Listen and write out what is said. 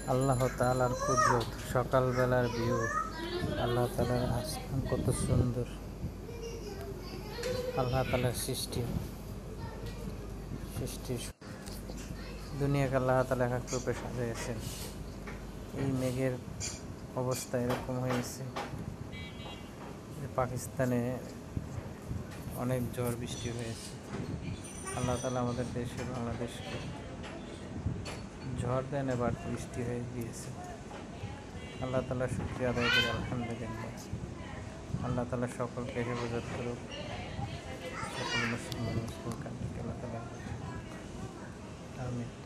আল্লাহ তাআলার কুদরত, সকালবেলার ভিউ, আল্লাহ তাআলার আসমান কত সুন্দর, আল্লাহ তাআলার সৃষ্টি সৃষ্টি দুনিয়াকে আল্লাহ তাআলা এক এক রূপে সাজিয়েছেন। এই মেঘের অবস্থা এরকম হয়েছে যে পাকিস্তানে অনেক ঝড় বৃষ্টি হয়েছে। আল্লাহ তাআলা আমাদের দেশে বাংলাদেশকে ঝড় দেন, এবার বৃষ্টি হয়ে গিয়েছে। আল্লাহ তাআলা শুকরিয়া আদায় করি, আলহামদুলিল্লাহ। আল্লাহ তাআলা সকলকে হেফাজত করুক, সকল মুসলমান কান্ট্রিকে আল্লাহ তাআলা। আমিন।